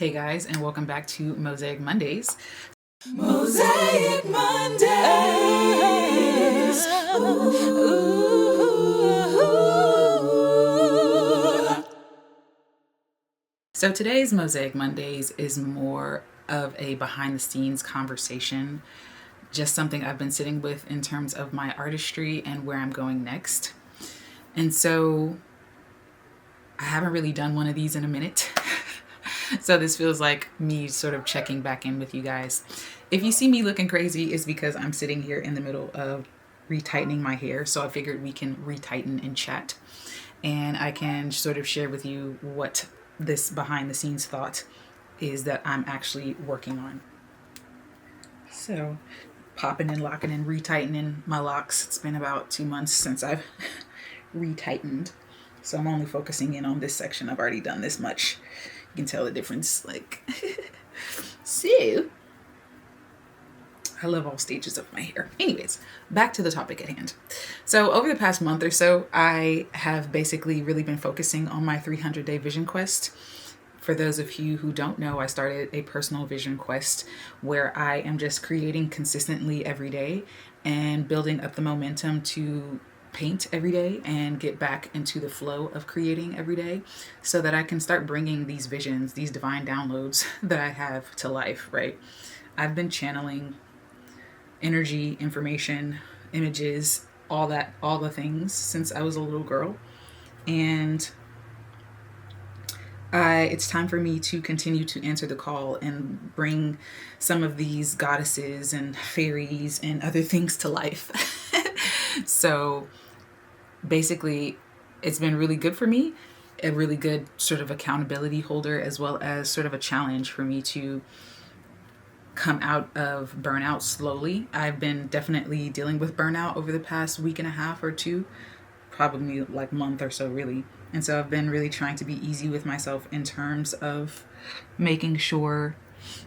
Hey guys, and welcome back to Mosaic Mondays. Mosaic Mondays. So today's Mosaic Mondays is more of a behind the scenes conversation, just something I've been sitting with in terms of my artistry and where I'm going next. And so I haven't really done one of these in a minute. So this feels like me sort of checking back in with you guys. If you see me looking crazy, it's because I'm sitting here in the middle of retightening my hair. So I figured we can retighten and chat. And I can sort of share with you what this behind the scenes thought is that I'm actually working on. So popping and locking and retightening my locks. It's been about 2 months since I've retightened. So I'm only focusing in on this section. I've already done this much. You can tell the difference. So I love all stages of my hair. Anyways, back to the topic at hand. So over the past month or so, I have basically really been focusing on my 300-day vision quest. For those of you who don't know, I started a personal vision quest where I am just creating consistently every day and building up the momentum to paint every day and get back into the flow of creating every day so that I can start bringing these visions, these divine downloads that I have to life, right? I've been channeling energy, information, images, all the things since I was a little girl. And it's time for me to continue to answer the call and bring some of these goddesses and fairies and other things to life. So basically, it's been really good for me, a really good sort of accountability holder, as well as sort of a challenge for me to come out of burnout slowly. I've been definitely dealing with burnout over the past week and a half or two, probably like month or so really. And so I've been really trying to be easy with myself in terms of making sure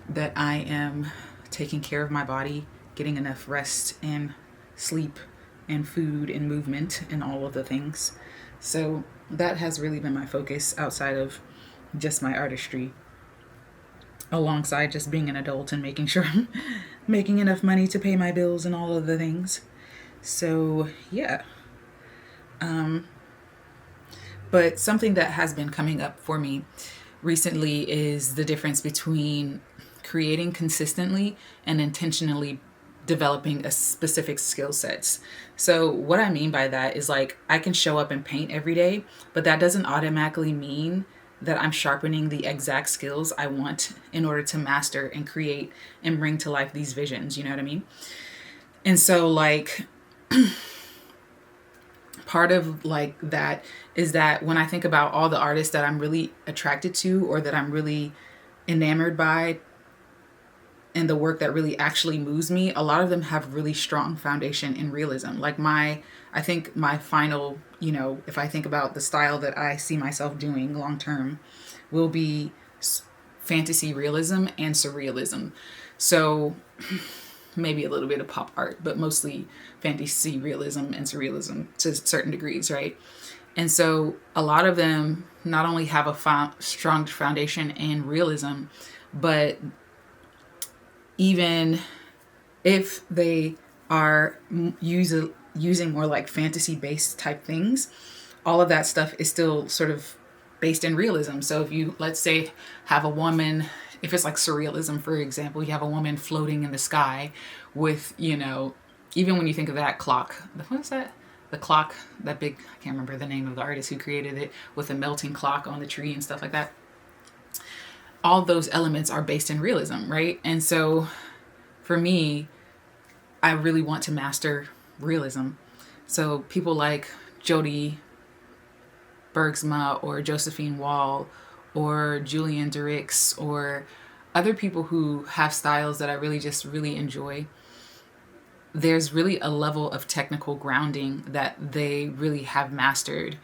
that I am taking care of my body, getting enough rest and sleep and food and movement and all of the things. So that has really been my focus outside of just my artistry, alongside just being an adult and making sure I'm making enough money to pay my bills and all of the things. So yeah. But something that has been coming up for me recently is the difference between creating consistently and intentionally developing a specific skill sets. So what I mean by that is like I can show up and paint every day, but that doesn't automatically mean that I'm sharpening the exact skills I want in order to master and create and bring to life these visions, you know what I mean? And so like part of like that is that when I think about all the artists that I'm really attracted to or that I'm really enamored by and the work that really actually moves me, a lot of them have really strong foundation in realism. Like I think my final, if I think about the style that I see myself doing long term, will be fantasy realism and surrealism. So maybe a little bit of pop art, but mostly fantasy realism and surrealism to certain degrees, right? And so a lot of them not only have a strong foundation in realism, but even if they are using more like fantasy-based type things, all of that stuff is still sort of based in realism. So if you, let's say, have a woman, if it's like surrealism, for example, you have a woman floating in the sky with, even when you think of that clock, what is that? The clock, that big, I can't remember the name of the artist who created it, with a melting clock on the tree and stuff like that. All those elements are based in realism, right? And so for me, I really want to master realism. So people like Jodi Bergsma or Josephine Wall or Julian Derricks or other people who have styles that I really enjoy, there's really a level of technical grounding that they really have mastered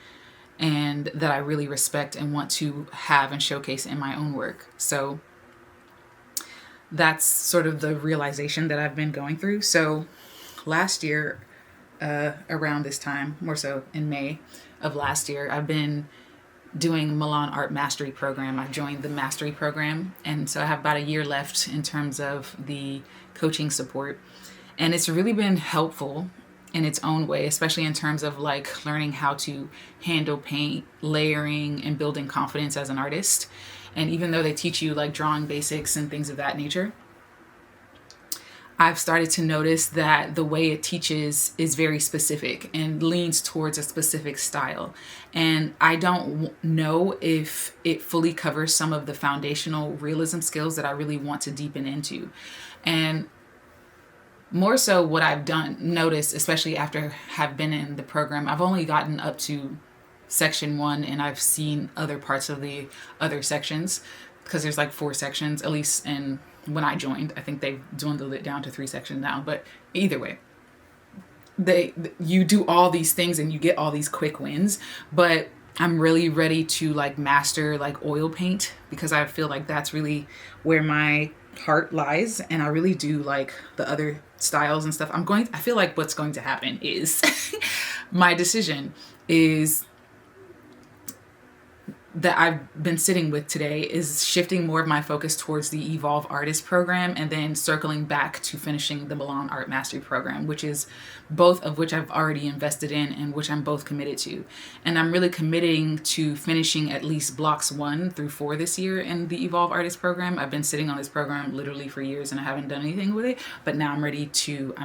and that I really respect and want to have and showcase in my own work. So that's sort of the realization that I've been going through. So last year, around this time, more so in May of last year, I've been doing Milan Art Mastery program. I joined the mastery program, and so I have about a year left in terms of the coaching support. And it's really been helpful in its own way, especially in terms of like learning how to handle paint, layering, and building confidence as an artist. And even though they teach you like drawing basics and things of that nature, I've started to notice that the way it teaches is very specific and leans towards a specific style. And I don't know if it fully covers some of the foundational realism skills that I really want to deepen into. And more so what I've noticed, especially after have been in the program, I've only gotten up to section 1, and I've seen other parts of the other sections, because there's like 4 sections, at least in when I joined. I think they've dwindled it down to 3 sections now, but either way, you do all these things and you get all these quick wins. But I'm really ready to like master like oil paint, because I feel like that's really where my heart lies, and I really do like the other styles and stuff. I feel like what's going to happen is my decision is that I've been sitting with today is shifting more of my focus towards the Evolve Artist program, and then circling back to finishing the Milan Art Mastery program, which is both of which I've already invested in and which I'm both committed to. And I'm really committing to finishing at least blocks 1 through 4 this year in the Evolve Artist program. I've been sitting on this program literally for years and I haven't done anything with it, but now I'm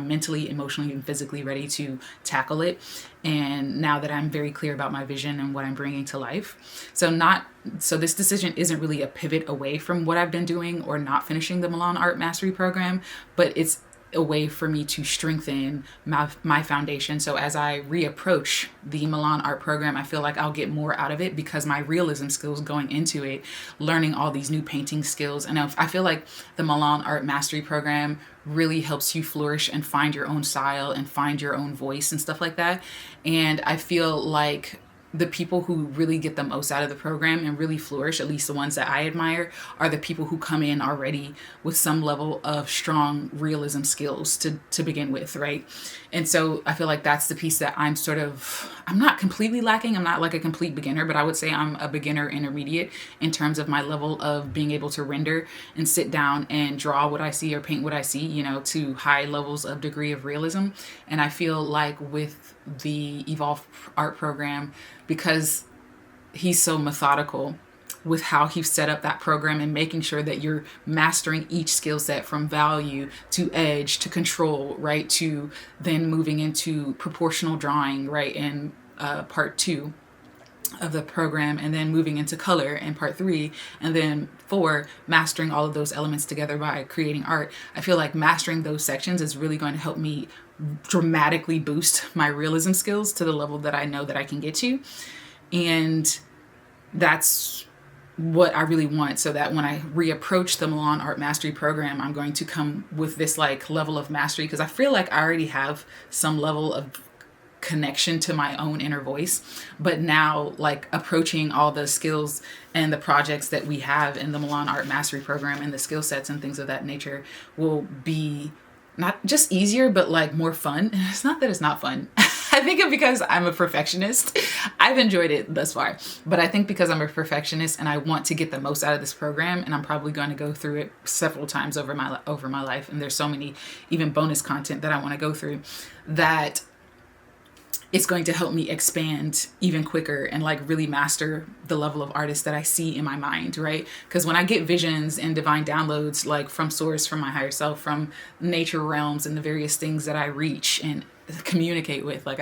mentally, emotionally, and physically ready to tackle it. And now that I'm very clear about my vision and what I'm bringing to life. So this decision isn't really a pivot away from what I've been doing or not finishing the Milan Art Mastery program, but it's a way for me to strengthen my foundation. So as I reapproach the Milan Art program, I feel like I'll get more out of it, because my realism skills going into it, learning all these new painting skills. And I feel like the Milan Art Mastery program really helps you flourish and find your own style and find your own voice and stuff like that. And I feel like the people who really get the most out of the program and really flourish, at least the ones that I admire, are the people who come in already with some level of strong realism skills to begin with, right? And so I feel like that's the piece that I'm not completely lacking. I'm not like a complete beginner, but I would say I'm a beginner intermediate in terms of my level of being able to render and sit down and draw what I see or paint what I see, to high levels of degree of realism. And I feel like with the Evolve Art program, because he's so methodical with how he set up that program and making sure that you're mastering each skill set, from value to edge to control, right, to then moving into proportional drawing, right, in part 2 of the program, and then moving into color in part 3, and then 4, mastering all of those elements together by creating art. I feel like mastering those sections is really going to help me dramatically boost my realism skills to the level that I know that I can get to. And that's what I really want, so that when I reapproach the Milan Art Mastery program, I'm going to come with this like level of mastery, because I feel like I already have some level of connection to my own inner voice. But now, like, approaching all the skills and the projects that we have in the Milan Art Mastery program and the skill sets and things of that nature will be not just easier, but like more fun. And it's not that it's not fun. I think it's because I'm a perfectionist. I've enjoyed it thus far, but I think because I'm a perfectionist and I want to get the most out of this program, and I'm probably going to go through it several times over my life, and there's so many even bonus content that I want to go through, that it's going to help me expand even quicker and like really master the level of artist that I see in my mind, right? Because when I get visions and divine downloads, like from source, from my higher self, from nature realms and the various things that I reach and communicate with, like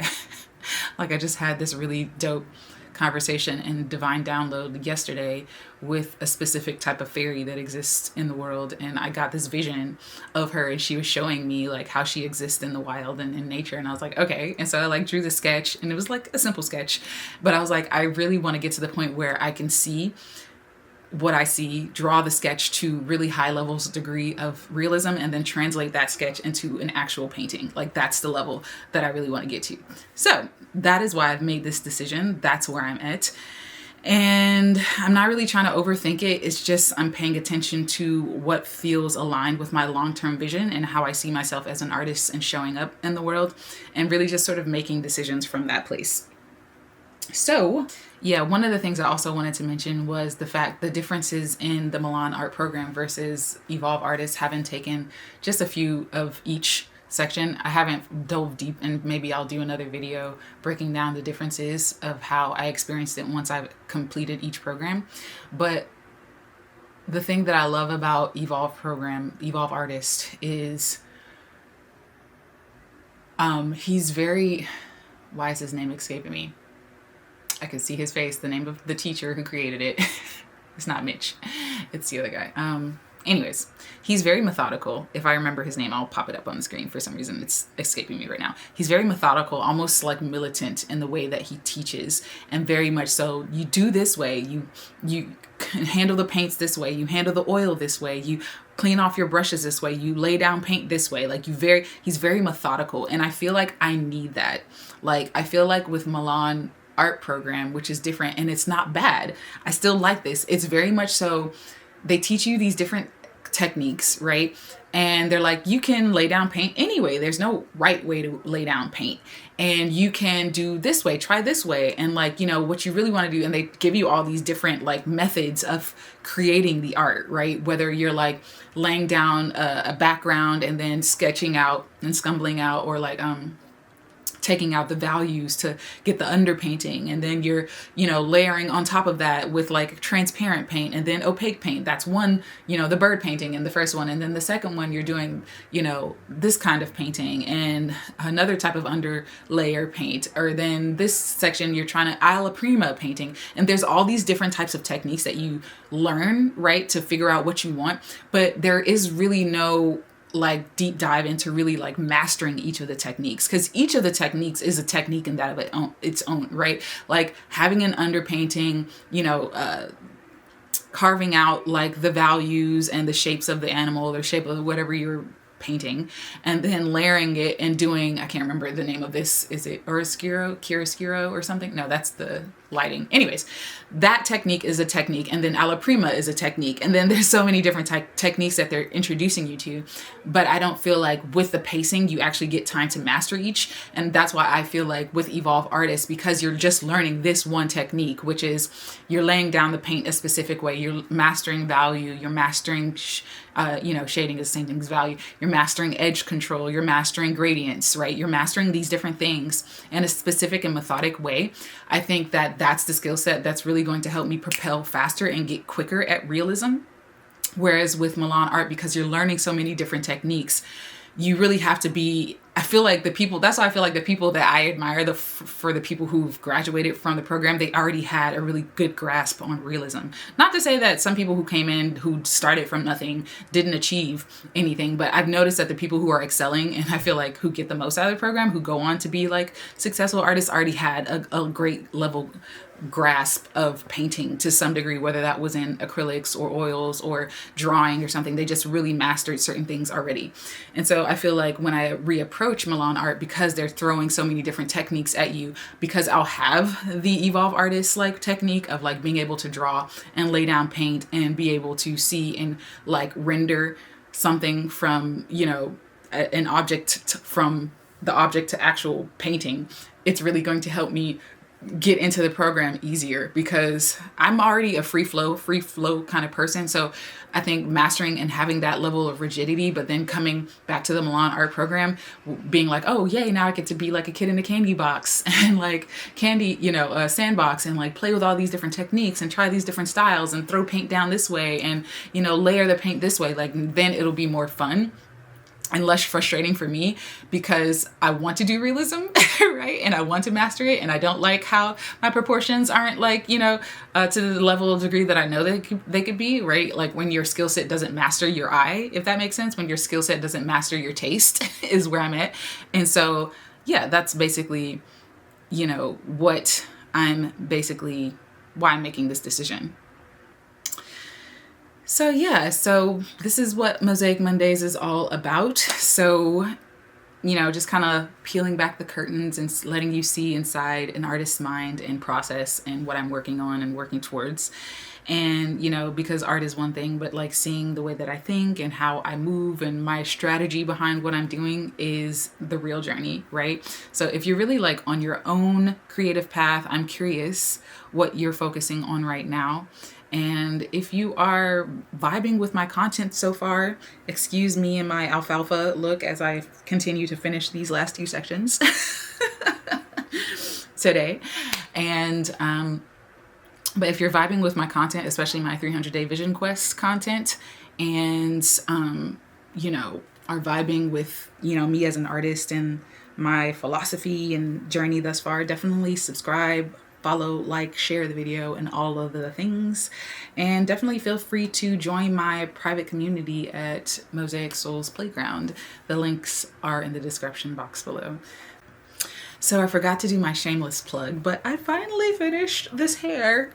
I just had this really dope conversation and divine download yesterday with a specific type of fairy that exists in the world, and I got this vision of her, and she was showing me like how she exists in the wild and in nature, and I was like, okay. And so I like drew the sketch, and it was like a simple sketch, but I was like, I really want to get to the point where I can see what I see, draw the sketch to really high levels degree of realism, and then translate that sketch into an actual painting. Like, that's the level that I really want to get to. So that is why I've made this decision. That's where I'm at. And I'm not really trying to overthink it. It's just I'm paying attention to what feels aligned with my long-term vision and how I see myself as an artist and showing up in the world, and really just sort of making decisions from that place. So Yeah, one of the things I also wanted to mention was the differences in the Milan art program versus Evolve artists having taken just a few of each section. I haven't dove deep, and maybe I'll do another video breaking down the differences of how I experienced it once I've completed each program. But the thing that I love about Evolve artist is he's very, why is his name escaping me? I could see his face, the name of the teacher who created it. It's not Mitch, it's the other guy. Anyways, he's very methodical. If I remember his name, I'll pop it up on the screen. For some reason, it's escaping me right now. He's very methodical, almost like militant in the way that he teaches, and very much so. You do this way. You handle the paints this way. You handle the oil this way. You clean off your brushes this way. You lay down paint this way. Like he's very methodical, and I feel like I need that. Like I feel like with Milan art program, which is different, and it's not bad. I still like this. It's very much so. They teach you these different techniques, right? And they're like, you can lay down paint anyway. There's no right way to lay down paint. And you can do this way, try this way. And like, what you really want to do. And they give you all these different like methods of creating the art, right? Whether you're like laying down a background and then sketching out and scumbling out, or like, taking out the values to get the underpainting, and then you're layering on top of that with like transparent paint and then opaque paint. That's one, the bird painting in the first one, and then the second one you're doing this kind of painting and another type of underlayer paint, or then this section you're trying to alla prima painting. And there's all these different types of techniques that you learn, right, to figure out what you want, but there is really no like deep dive into really like mastering each of the techniques, because each of the techniques is a technique in that of its own, right? Like having an underpainting, carving out like the values and the shapes of the animal or shape of whatever you're painting, and then layering it and doing, I can't remember the name of this, is it chiaroscuro or something? No, that's the lighting. Anyways, that technique is a technique, and then alla prima is a technique, and then there's so many different techniques that they're introducing you to, but I don't feel like with the pacing you actually get time to master each. And that's why I feel like with Evolve artists, because you're just learning this one technique, which is you're laying down the paint a specific way, you're mastering value, you're mastering shading is the same thing as value, you're mastering edge control, you're mastering gradients, right? You're mastering these different things in a specific and methodic way. I think that that's the skill set that's really going to help me propel faster and get quicker at realism. Whereas with Milan art, because you're learning so many different techniques, you really have to be, that's why I feel like the people that I admire, for the people who've graduated from the program, they already had a really good grasp on realism. Not to say that some people who came in, who started from nothing, didn't achieve anything, but I've noticed that the people who are excelling, and I feel like who get the most out of the program, who go on to be like successful artists, already had a great level grasp of painting to some degree, whether that was in acrylics or oils or drawing or something. They just really mastered certain things already. And so I feel like when I reapproach Milan art, because they're throwing so many different techniques at you, because I'll have the Evolve artist like technique of like being able to draw and lay down paint and be able to see and like render something from an object from the object to actual painting. It's really going to help me get into the program easier, because I'm already a free flow kind of person. So I think mastering and having that level of rigidity, but then coming back to the Milan art program, being like, oh yay, now I get to be like a kid in a candy box and like a sandbox, and like play with all these different techniques and try these different styles and throw paint down this way and layer the paint this way. Like then it'll be more fun and less frustrating for me, because I want to do realism, right? And I want to master it. And I don't like how my proportions aren't like, to the level of degree that I know they could be, right? Like when your skill set doesn't master your eye, if that makes sense, when your skill set doesn't master your taste is where I'm at. And so, yeah, that's basically, what why I'm making this decision. So yeah, so this is what Mosaic Mondays is all about. So, just kind of peeling back the curtains and letting you see inside an artist's mind and process and what I'm working on and working towards. And, you know, because art is one thing, but like seeing the way that I think and how I move and my strategy behind what I'm doing is the real journey, right? So if you're really like on your own creative path, I'm curious what you're focusing on right now. And if you are vibing with my content so far, excuse me and my alfalfa look as I continue to finish these last two sections today. And but if you're vibing with my content, especially my 300-day vision quest content, and you know, are vibing with, you know, me as an artist and my philosophy and journey thus far, definitely subscribe, follow, like, share the video, and all of the things. And definitely feel free to join my private community at Mosaic Souls Playground. The links are in the description box below. So I forgot to do my shameless plug, but I finally finished this hair.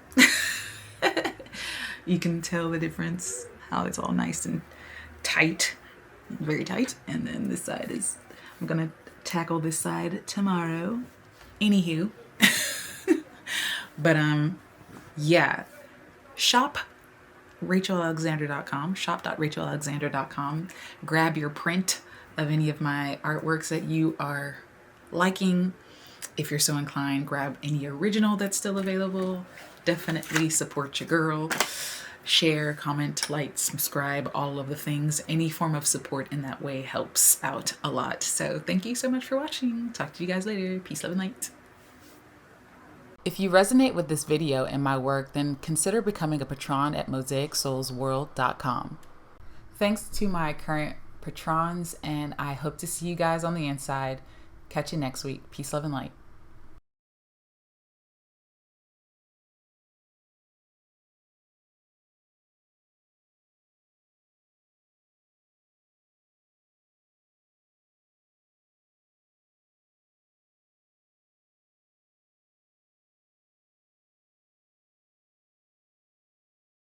You can tell the difference, how it's all nice and tight, very tight. And then this side is, I'm gonna tackle this side tomorrow. Anywho, but yeah, shop rachaelalexander.com, shop.rachaelalexander.com. Grab your print of any of my artworks that you are liking. If you're so inclined, grab any original that's still available. Definitely support your girl. Share, comment, like, subscribe, all of the things. Any form of support in that way helps out a lot. So thank you so much for watching. Talk to you guys later. Peace, love, and light. If you resonate with this video and my work, then consider becoming a patron at mosaicsoulsworld.com. Thanks to my current patrons, and I hope to see you guys on the inside. Catch you next week. Peace, love, and light.